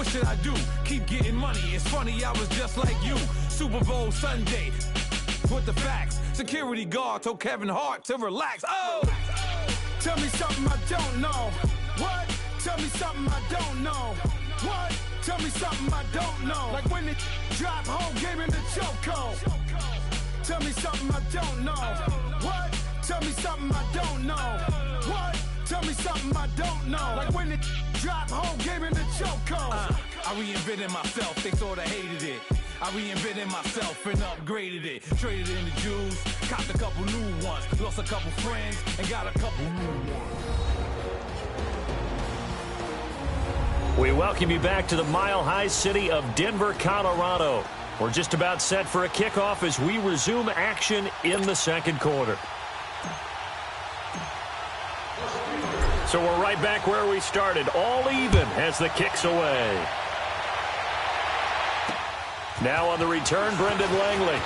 should I do? Keep getting money. It's funny, I was just like you. Super Bowl Sunday. With the facts. Security guard told Kevin Hart to relax. Oh! Tell me something I don't know. What? Tell me something I don't know. What? Tell me something I don't know. Like when it drop home, game in the chokehold. Tell me something I don't know. What? Tell me something I don't know. What? Tell me something I don't know. Like when it drop home, game in the chokehold. I reinvented myself, they sorta hated it. I reinvented myself and upgraded it. Traded in the Jews, copped a couple new ones. Lost a couple friends and got a couple new ones. We welcome you back to the mile-high city of Denver, Colorado. We're just about set for a kickoff as we resume action in the second quarter. So we're right back where we started, all even as the kick's away. Now on the return, Brendan Langley.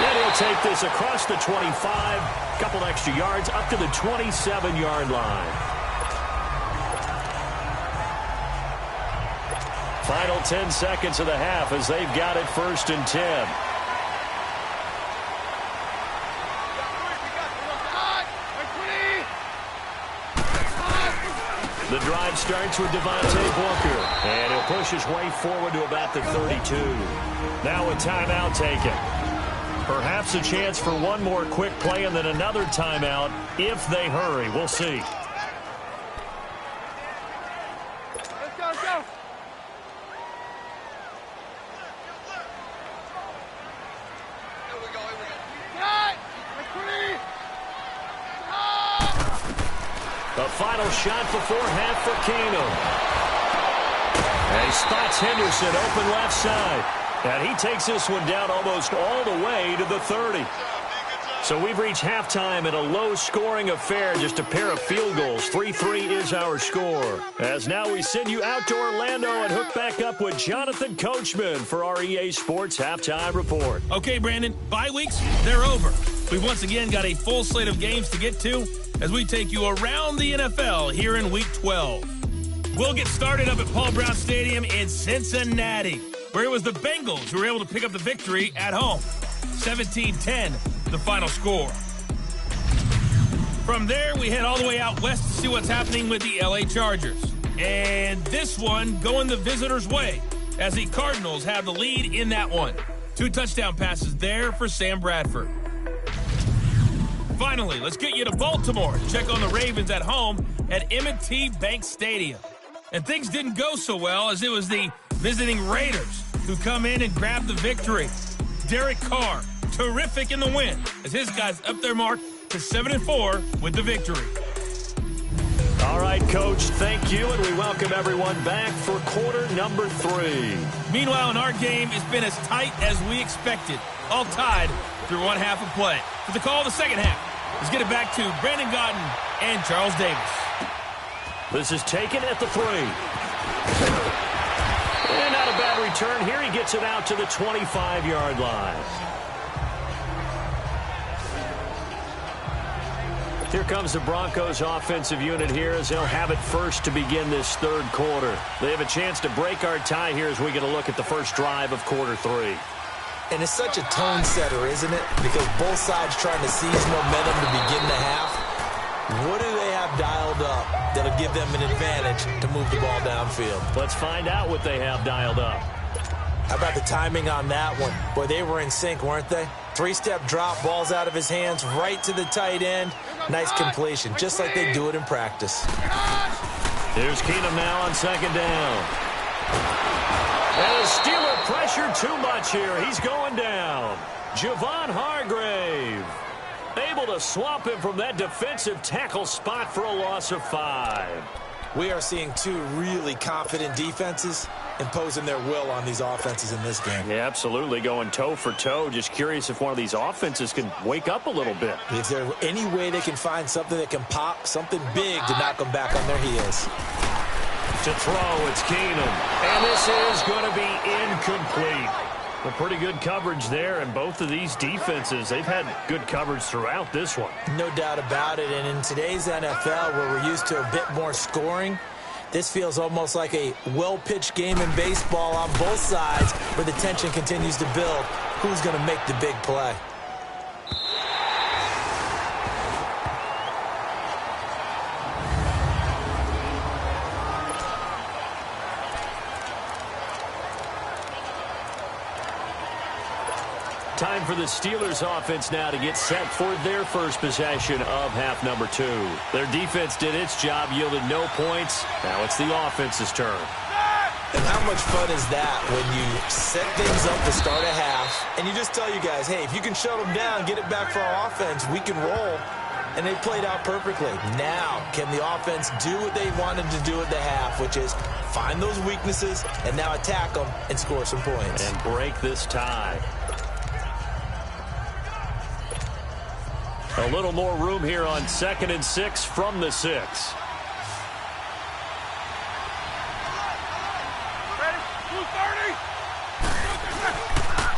And he'll take this across the 25, couple extra yards up to the 27-yard line. Final 10 seconds of the half as they've got it 1st and 10. The drive starts with Devontae Booker, and he'll push his way forward to about the 32. Now a timeout taken. Perhaps a chance for one more quick play and then another timeout if they hurry. We'll see. Let's go, let's go. Here we go, here we go. Right, The final shot before half for Keenum. And he spots Henderson open left side. And he takes this one down almost all the way to the 30. So we've reached halftime in a low-scoring affair, just a pair of field goals. 3-3 is our score. As now we send you out to Orlando and hook back up with Jonathan Coachman for our EA Sports Halftime Report. Okay, Brandon, bye weeks, they're over. We've once again got a full slate of games to get to as we take you around the NFL here in Week 12. We'll get started up at Paul Brown Stadium in Cincinnati, where it was the Bengals who were able to pick up the victory at home. 17-10, the final score. From there, we head all the way out west to see what's happening with the LA Chargers. And this one going the visitors' way, as the Cardinals have the lead in that one. 2 touchdown passes there for Sam Bradford. Finally, let's get you to Baltimore to check on the Ravens at home at M&T Bank Stadium. And things didn't go so well, as it was the visiting Raiders who come in and grab the victory. Derek Carr, terrific in the win, as his guys up their mark to 7-4 with the victory. All right, Coach, thank you, and we welcome everyone back for quarter number 3. Meanwhile, in our game, it's been as tight as we expected, all tied through one half of play. For the call of the second half, let's get it back to Brandon Gaudin and Charles Davis. This is taken at the 3. And not a bad return here. He gets it out to the 25-yard line. Here comes the Broncos offensive unit here as they'll have it first to begin this third quarter. They have a chance to break our tie here as we get a look at the first drive of quarter 3. And it's such a tone setter, isn't it? Because both sides trying to seize momentum to begin the half. What do they have dialed up that'll give them an advantage to move the ball downfield? Let's find out what they have dialed up. How about the timing on that one? Boy, they were in sync, weren't they? 3-step drop, balls out of his hands, right to the tight end. Nice completion, just like they do it in practice. Here's Keenum now on second down. And the Steeler pressure too much here. He's going down. Javon Hargrave able to swap him from that defensive tackle spot for a loss of 5. We are seeing 2 really confident defenses imposing their will on these offenses in this game. Yeah, absolutely, going toe for toe. Just curious if one of these offenses can wake up a little bit. Is there any way they can find something that can pop, something big to knock them back on their heels? To throw, it's Keenum. And this is going to be incomplete. A pretty good coverage there, and both of these defenses, they've had good coverage throughout this one. No doubt about it, and in today's NFL, where we're used to a bit more scoring, This feels almost like a well-pitched game in baseball on both sides where the tension continues to build. Who's going to make the big play? Time for the Steelers offense now to get set for their first possession of half number 2. Their defense did its job, yielded no points. Now it's the offense's turn. And how much fun is that when you set things up to start a half and you just tell you guys, hey, if you can shut them down, get it back for our offense, we can roll. And they played out perfectly. Now, can the offense do what they wanted to do at the half, which is find those weaknesses and now attack them and score some points. And break this tie. A little more room here on 2nd and 6 from the 6.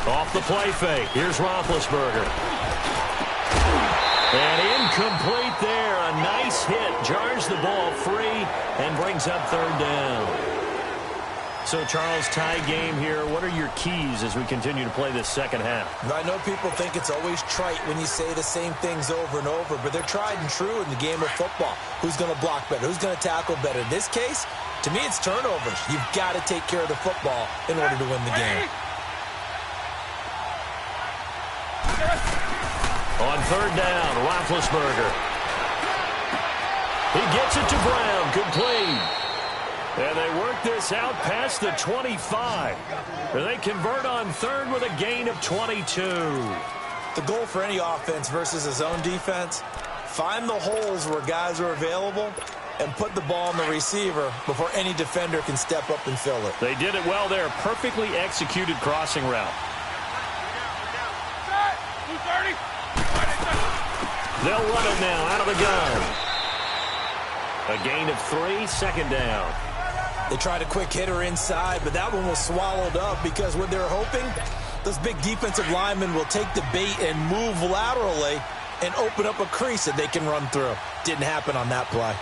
Off the play fake. Here's Roethlisberger. And incomplete there. A nice hit. Jars the ball free and brings up 3rd down. So, Charles, tie game here. What are your keys as we continue to play this second half? I know people think it's always trite when you say the same things over and over, but they're tried and true in the game of football. Who's going to block better? Who's going to tackle better? In this case, to me, it's turnovers. You've got to take care of the football in order to win the game. On 3rd down, Roethlisberger. He gets it to Brown, complete. And they work this out past the 25. And they convert on 3rd with a gain of 22. The goal for any offense versus his own defense, find the holes where guys are available and put the ball on the receiver before any defender can step up and fill it. They did it well there. Perfectly executed crossing route. They'll run it now out of the gun. A gain of 3, 2nd down. They tried a quick hitter inside, but that one was swallowed up because what they're hoping, those big defensive linemen will take the bait and move laterally and open up a crease that they can run through. Didn't happen on that play.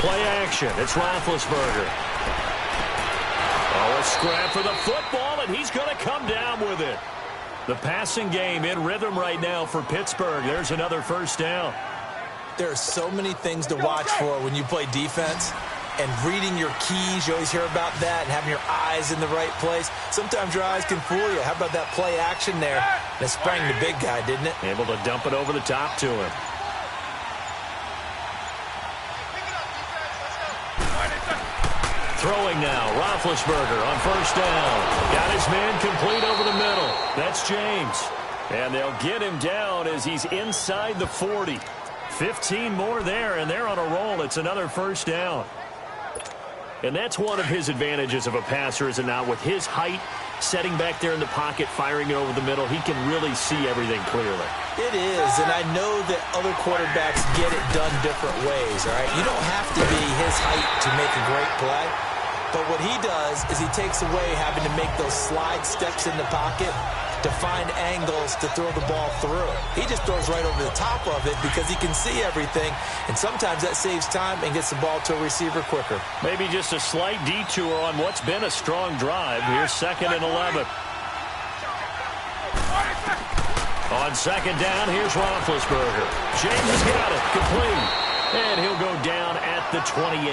Play action. It's Roethlisberger. Oh, a scrap for the football, and he's going to come down with it. The passing game in rhythm right now for Pittsburgh. There's another 1st down. There are so many things to watch for when you play defense. And reading your keys, you always hear about that, and having your eyes in the right place. Sometimes your eyes can fool you. How about that play action there? And it sprang the big guy, didn't it? Able to dump it over the top to him. Throwing now, Roethlisberger on 1st down. Got his man complete over the middle. That's James. And they'll get him down as he's inside the 40. 15 more there, and they're on a roll. It's another 1st down. And that's one of his advantages of a passer, is it not? With his height, setting back there in the pocket, firing it over the middle, he can really see everything clearly. It is, and I know that other quarterbacks get it done different ways, all right? You don't have to be his height to make a great play. But what he does is he takes away having to make those slide steps in the pocket to find angles to throw the ball through. He just throws right over the top of it because he can see everything, and sometimes that saves time and gets the ball to a receiver quicker. Maybe just a slight detour on what's been a strong drive. Here's 2nd and 11. On 2nd down, here's Roethlisberger. James has got it, complete. And he'll go down at the 28.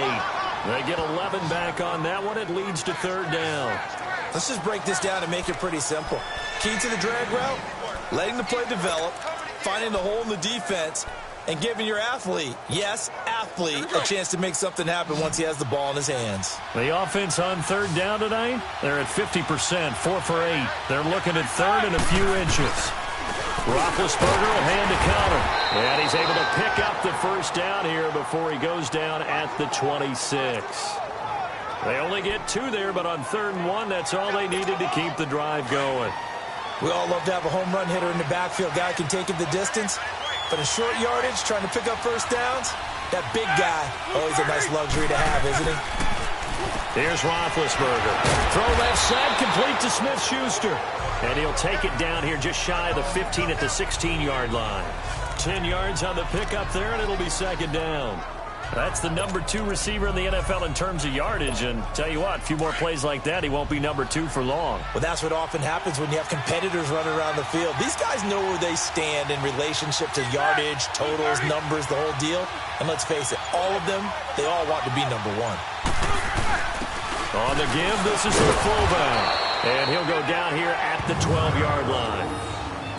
They get 11 back on that one. It leads to 3rd down. Let's just break this down and make it pretty simple. Key to the drag route, letting the play develop, finding the hole in the defense, and giving your athlete, yes, athlete, a chance to make something happen once he has the ball in his hands. The offense on 3rd down tonight, they're at 50%, 4 for 8. They're looking at 3rd and a few inches. Roethlisberger will hand to counter. And he's able to pick up the 1st down here before he goes down at the 26. They only get 2 there, but on 3rd and 1, that's all they needed to keep the drive going. We all love to have a home run hitter in the backfield. Guy can take it the distance. But in short yardage, trying to pick up 1st downs, that big guy, always a nice luxury to have, isn't he? Here's Roethlisberger. Throw left side, complete to Smith-Schuster. And he'll take it down here just shy of the 15 at the 16-yard line. 10 yards on the pickup there, and it'll be second down. That's the number 2 receiver in the NFL in terms of yardage, and tell you what, a few more plays like that, he won't be number 2 for long. Well, that's what often happens when you have competitors running around the field. These guys know where they stand in relationship to yardage, totals, numbers, the whole deal. And let's face it, all of them, they all want to be number 1. On the give, this is the fullback, and he'll go down here at the 12-yard line.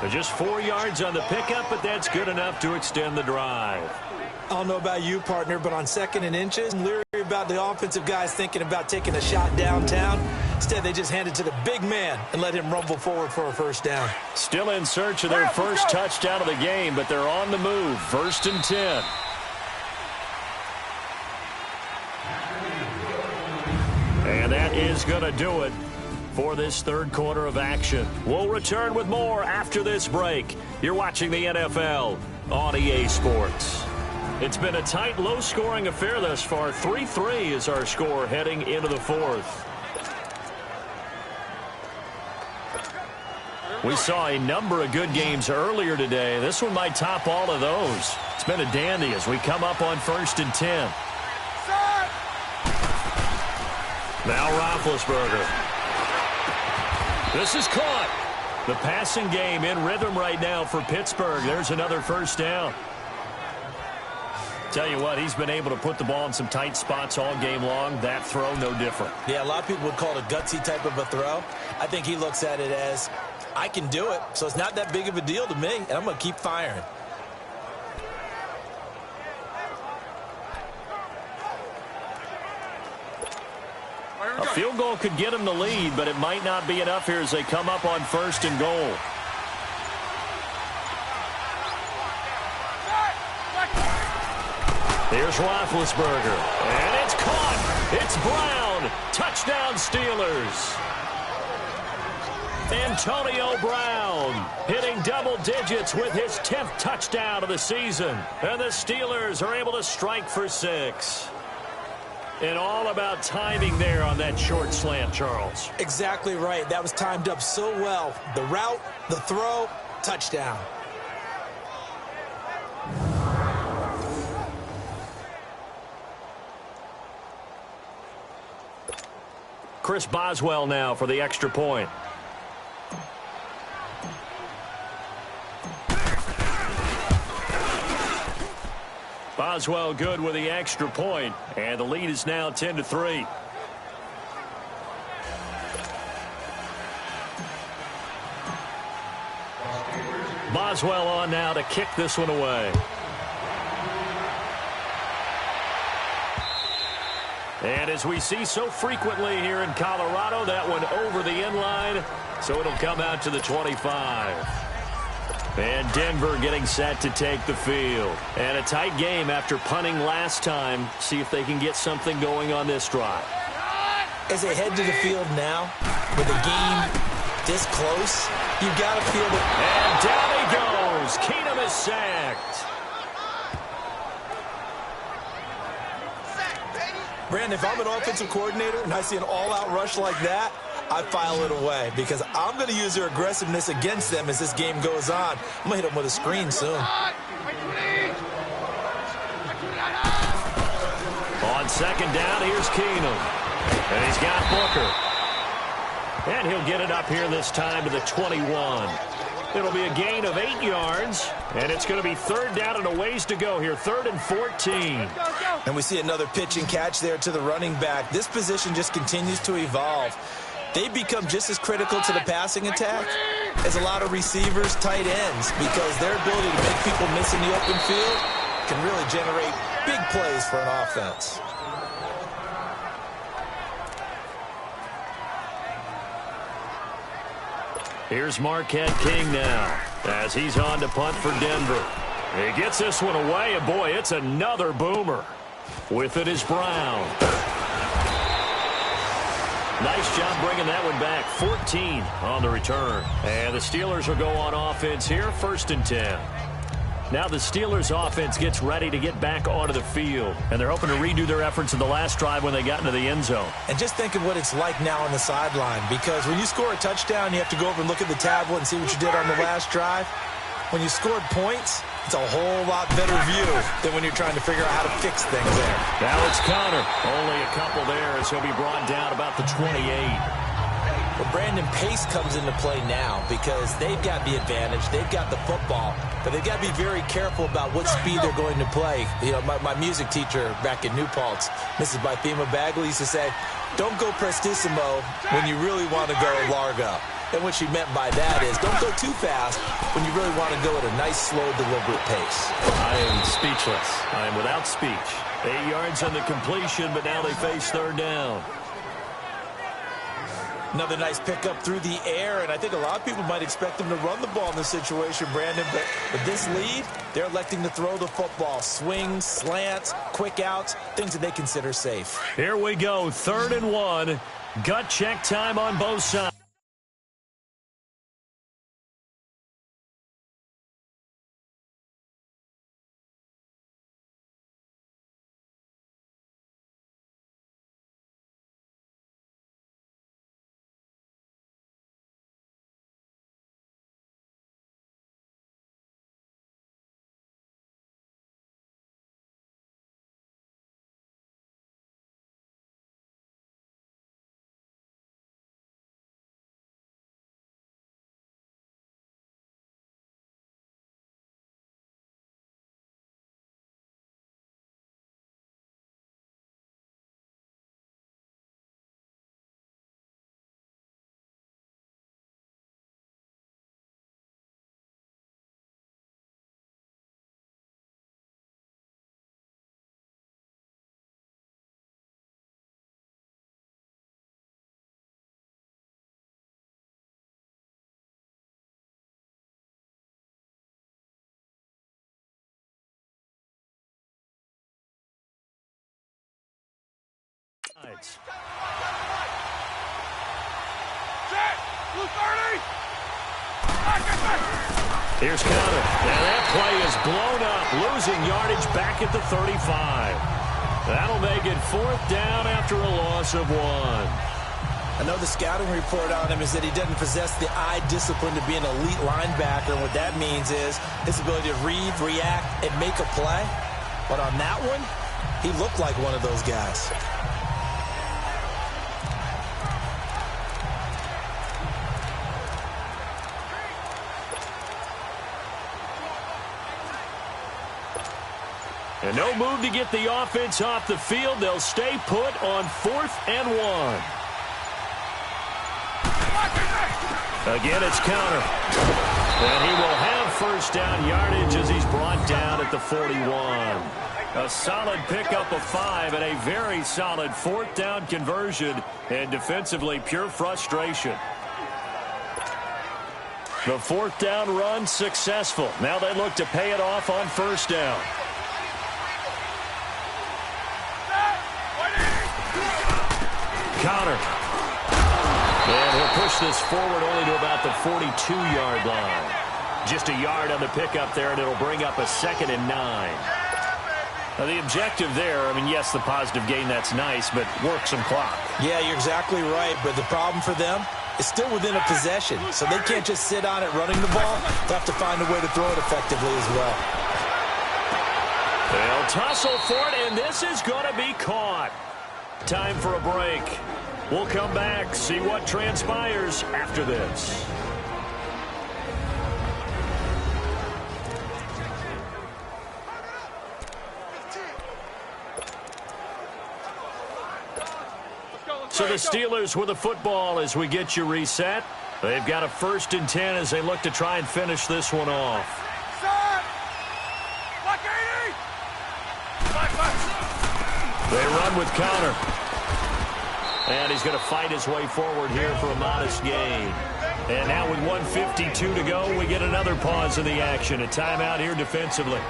So just 4 yards on the pickup, but that's good enough to extend the drive. I don't know about you, partner, but on 2nd and inches, I'm leery about the offensive guys thinking about taking a shot downtown. Instead, they just hand it to the big man and let him rumble forward for a first down. Still in search of their first touchdown of the game, but they're on the move. 1st and 10. And that is going to do it for this third quarter of action. We'll return with more after this break. You're watching the NFL on EA Sports. It's been a tight, low-scoring affair thus far. 3-3 is our score heading into the 4th. We saw a number of good games earlier today. This one might top all of those. It's been a dandy as we come up on 1st and 10. Now Roethlisberger. This is caught. The passing game in rhythm right now for Pittsburgh. There's another first down. Tell you what, he's been able to put the ball in some tight spots all game long. That throw, no different. Yeah, a lot of people would call it a gutsy type of a throw. I think he looks at it as, I can do it, so it's not that big of a deal to me, and I'm going to keep firing. A field goal could get him the lead, but it might not be enough here as they come up on 1st and goal. Here's Roethlisberger, and it's caught. It's Brown. Touchdown, Steelers. Antonio Brown hitting double digits with his 10th touchdown of the season. And the Steelers are able to strike for 6. And all about timing there on that short slant, Charles. Exactly right. That was timed up so well. The route, the throw, touchdown. Chris Boswell now for the extra point. Boswell good with the extra point, and the lead is now 10-3. Boswell on now to kick this one away. And as we see so frequently here in Colorado, that one over the end line, so it'll come out to the 25. And Denver getting set to take the field. And a tight game after punting last time. See if they can get something going on this drive. As they head to the field now, with the game this close, you've got to feel that. And down he goes. Keenum is sacked. Brandon, if I'm an offensive coordinator and I see an all-out rush like that, I file it away because I'm going to use their aggressiveness against them as this game goes on. I'm going to hit them with a screen soon. On 2nd down, here's Keenum. And he's got Booker. And he'll get it up here this time to the 21. It'll be a gain of 8 yards, and it's going to be 3rd down and a ways to go here, 3rd and 14. And we see another pitch and catch there to the running back. This position just continues to evolve. They become just as critical to the passing attack as a lot of receivers, tight ends, because their ability to make people miss in the open field can really generate big plays for an offense. Here's Marquette King now as he's on to punt for Denver. He gets this one away, and boy, it's another boomer. With it is Brown. Nice job bringing that one back. 14 on the return. And the Steelers will go on offense here, 1st and 10. Now the Steelers offense gets ready to get back onto the field. And they're hoping to redo their efforts in the last drive when they got into the end zone. And just think of what it's like now on the sideline. Because when you score a touchdown, you have to go over and look at the tablet and see what you did on the last drive. when you scored points, it's a whole lot better view than when you're trying to figure out how to fix things there. Now it's Connor. Only a couple there as he'll be brought down about the 28. Well, Brandon, pace comes into play now because they've got the advantage. They've got the football, but they've got to be very careful about what speed they're going to play. You know, my music teacher back in New Paltz, Mrs. Bythema Bagley, used to say, don't go prestissimo when you really want to go largo. And what she meant by that is don't go too fast when you really want to go at a nice, slow, deliberate pace. I am speechless. I am without speech. 8 yards on the completion, but now they face third down. Another nice pickup through the air, and I think a lot of people might expect them to run the ball in this situation, Brandon, but with this lead, they're electing to throw the football. Swings, slants, quick outs, things that they consider safe. Here we go, 3rd and 1. Gut check time on both sides. Here's Connor. And that play is blown up, losing yardage back at the 35. That'll make it 4th down after a loss of 1. I know the scouting report on him is that he doesn't possess the eye discipline to be an elite linebacker. And what that means is his ability to read, react, and make a play. But on that one, he looked like one of those guys. And no move to get the offense off the field. They'll stay put on 4th and 1. Again, it's Connor. And he will have 1st down yardage as he's brought down at the 41. A solid pickup of 5 and a very solid 4th down conversion. And defensively, pure frustration. The 4th down run successful. Now they look to pay it off on 1st down. Connor. And he'll push this forward only to about the 42-yard line. Just a yard on the pickup there, and it'll bring up a 2nd and 9. Now, the objective there, I mean, yes, the positive gain, that's nice, but work some clock. Yeah, you're exactly right, but the problem for them is still within a possession, so they can't just sit on it running the ball. They'll have to find a way to throw it effectively as well. They'll tussle for it, and this is going to be caught. Time for a break. We'll come back, see what transpires after this. So the Steelers with the football as we get you reset. They've got a 1st and 10 as they look to try and finish this one off. They run with Connor. And he's going to fight his way forward here for a modest gain. And now with 1:52 to go, we get another pause in the action. A timeout here defensively.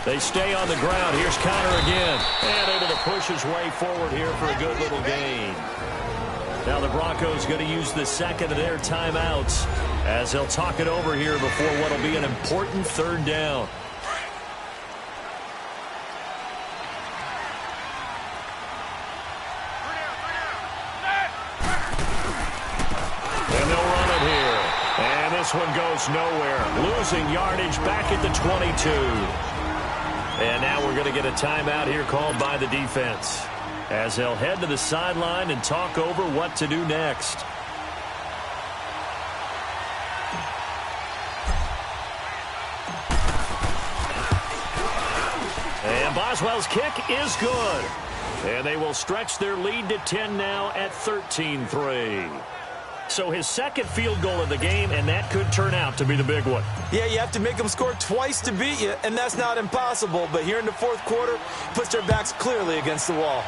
They stay on the ground. Here's Connor again. And able to push his way forward here for a good little gain. Now the Broncos going to use the 2nd of their timeouts as they'll talk it over here before what will be an important 3rd down. this one goes nowhere. Losing yardage back at the 22. And now we're going to get a timeout here called by the defense, as they'll head to the sideline and talk over what to do next. And Boswell's kick is good. And they will stretch their lead to 10 now at 13-3. So his second field goal of the game, and that could turn out to be the big one. Yeah, you have to make them score twice to beat you, and that's not impossible. But here in the fourth quarter, puts their backs clearly against the wall.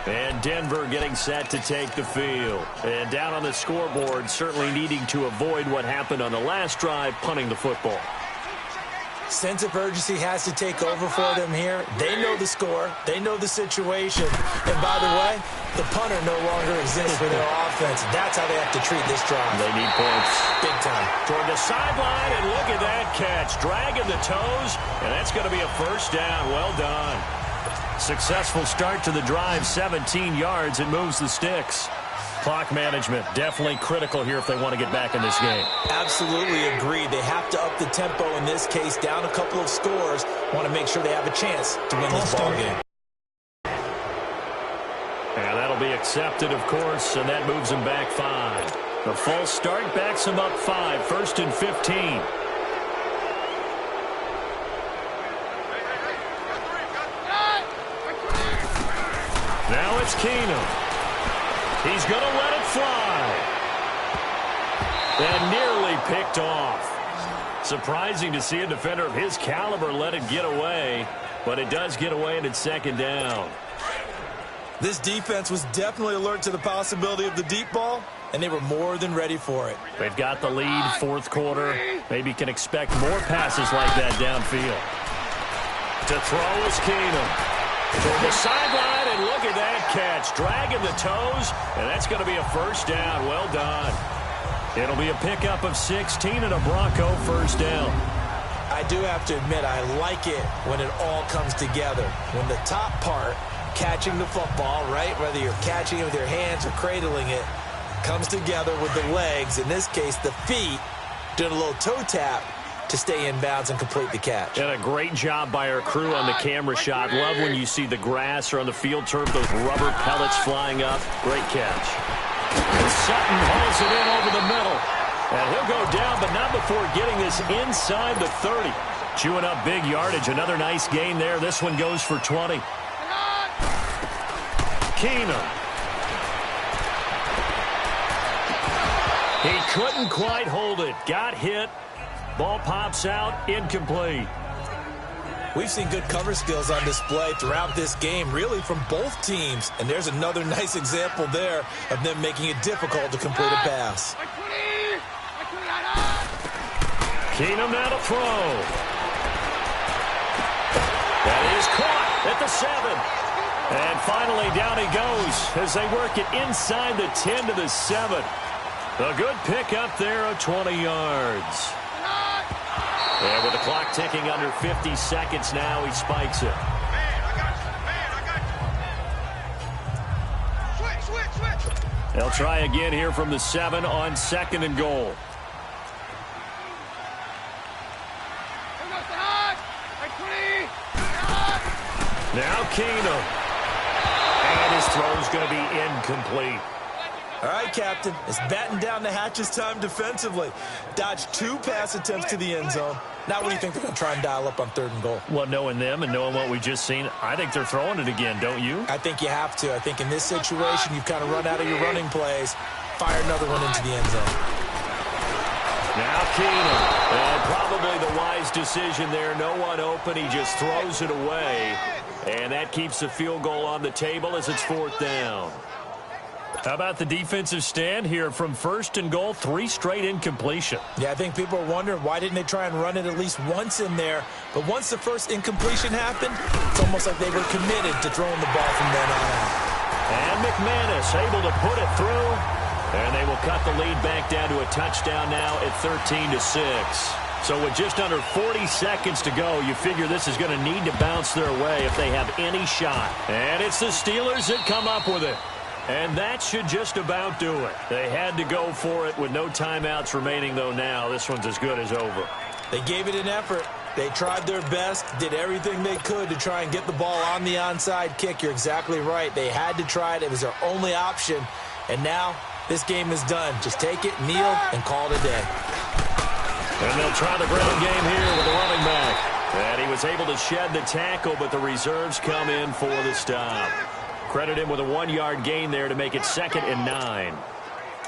And Denver getting set to take the field. And down on the scoreboard, certainly needing to avoid what happened on the last drive, punting the football. Sense of urgency has to take over for them here. They know the score. They know the situation. And by the way, the punter no longer exists for their offense. That's how they have to treat this drive. They need points. Big time. Toward the sideline, and look at that catch. Dragging the toes, and that's going to be a first down. Well done. Successful start to the drive, 17 yards, and moves the sticks. Clock management, definitely critical here if they want to get back in this game. Absolutely agree. They have to up the tempo in this case, down a couple of scores. Want to make sure they have a chance to win this ball game. And that'll be accepted, of course, and that moves them back 5. The false start backs them up 5, 1st and 15. Now it's Keenum. He's going to let it fly. And nearly picked off. Surprising to see a defender of his caliber let it get away, but it does get away and it's second down. This defense was definitely alert to the possibility of the deep ball, and they were more than ready for it. They've got the lead, fourth quarter. Maybe can expect more passes like that downfield. To throw is Keenum. Toward the sideline, and look at that catch. Dragging the toes, and that's going to be a first down. Well done. It'll be a pickup of 16 and a Bronco first down. I do have to admit, I like it when it all comes together. When the top part, catching the football, right, whether you're catching it with your hands or cradling it, comes together with the legs, in this case the feet, doing a little toe tap to stay in bounds and complete the catch. And a great job by our crew on the camera shot. Love when you see the grass or on the field turf, those rubber pellets flying up. Great catch. And Sutton hauls it in over the middle. And he'll go down, but not before getting this inside the 30. Chewing up big yardage. Another nice gain there. This one goes for 20. Keenum. He couldn't quite hold it. Got hit. Ball pops out, incomplete. We've seen good cover skills on display throughout this game, really from both teams. And there's another nice example there of them making it difficult to complete a pass. Keenum now to throw. That is caught at the 7. And finally down he goes as they work it inside the 10 to the 7. A good pickup there of 20 yards. And with the clock ticking under 50 seconds now, he spikes it. Switch. They'll try again here from the 7 on 2nd and goal. Now Keenum. And his throw's going to be incomplete. All right, Captain. It's batten down the hatches time defensively. Dodged 2 pass attempts to the end zone. Now what do you think they're going to try and dial up on 3rd and goal? Well, knowing them and knowing what we just seen, I think they're throwing it again, don't you? I think you have to. I think in this situation, you've kind of run out of your running plays. Fire another one into the end zone. Now Keenum. And probably the wise decision there. No one open. He just throws it away. And that keeps the field goal on the table as it's 4th down. How about the defensive stand here from 1st and goal, 3 straight incompletion? Yeah, I think people are wondering why didn't they try and run it at least once in there. But once the first incompletion happened, it's almost like they were committed to throwing the ball from then on out. And McManus able to put it through. And they will cut the lead back down to a touchdown now at 13-6. So with just under 40 seconds to go, you figure this is going to need to bounce their way if they have any shot. And it's the Steelers that come up with it. And that should just about do it. They had to go for it with no timeouts remaining, though now this one's as good as over. They gave it an effort. They tried their best, did everything they could to try and get the ball on the onside kick. You're exactly right. They had to try it. It was their only option. And now this game is done. Just take it, kneel, and call it a day. And they'll try the ground game here with the running back. And he was able to shed the tackle, but the reserves come in for the stop. Credit him with a 1-yard gain there to make it 2nd and 9.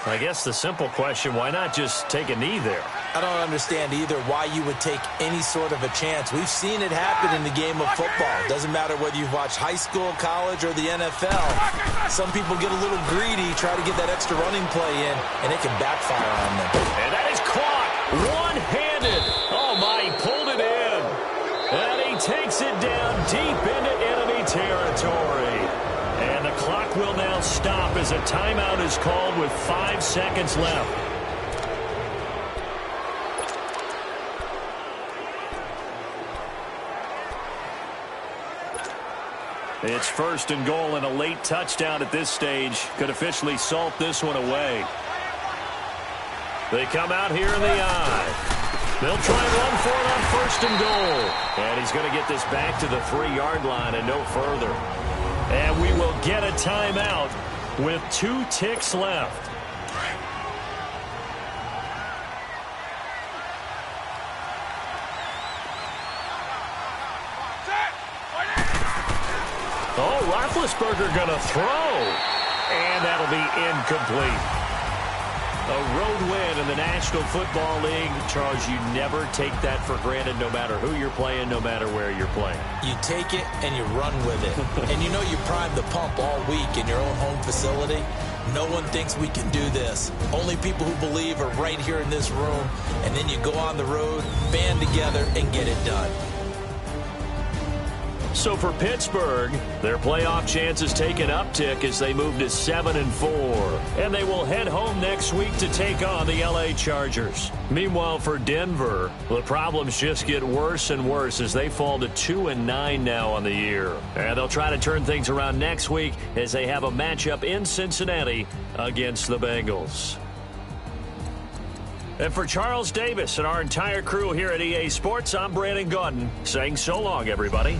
I guess the simple question, why not just take a knee there? I don't understand either why you would take any sort of a chance. We've seen it happen in the game of football. It doesn't matter whether you've watched high school, college, or the NFL. Some people get a little greedy, try to get that extra running play in, and it can backfire on them. And that is caught one-handed. Oh, my, he pulled it in. And he takes it down deep into enemy territory. And the clock will now stop as a timeout is called with 5 seconds left. It's 1st and goal, and a late touchdown at this stage could officially salt this one away. They come out here in the eye. They'll try and run for it on 1st and goal. And he's going to get this back to the 3-yard line and no further. And we will get a timeout with 2 ticks left. Oh, Roethlisberger going to throw. And that'll be incomplete. A road win in the National Football League. Charles, you never take that for granted no matter who you're playing, no matter where you're playing. You take it and you run with it. And you know you primed the pump all week in your own home facility. No one thinks we can do this. Only people who believe are right here in this room. And then you go on the road, band together, and get it done. So for Pittsburgh, their playoff chances take an uptick as they move to 7-4. And they will head home next week to take on the LA Chargers. Meanwhile, for Denver, the problems just get worse and worse as they fall to 2-9 now on the year. And they'll try to turn things around next week as they have a matchup in Cincinnati against the Bengals. And for Charles Davis and our entire crew here at EA Sports, I'm Brandon Gaudin saying so long, everybody.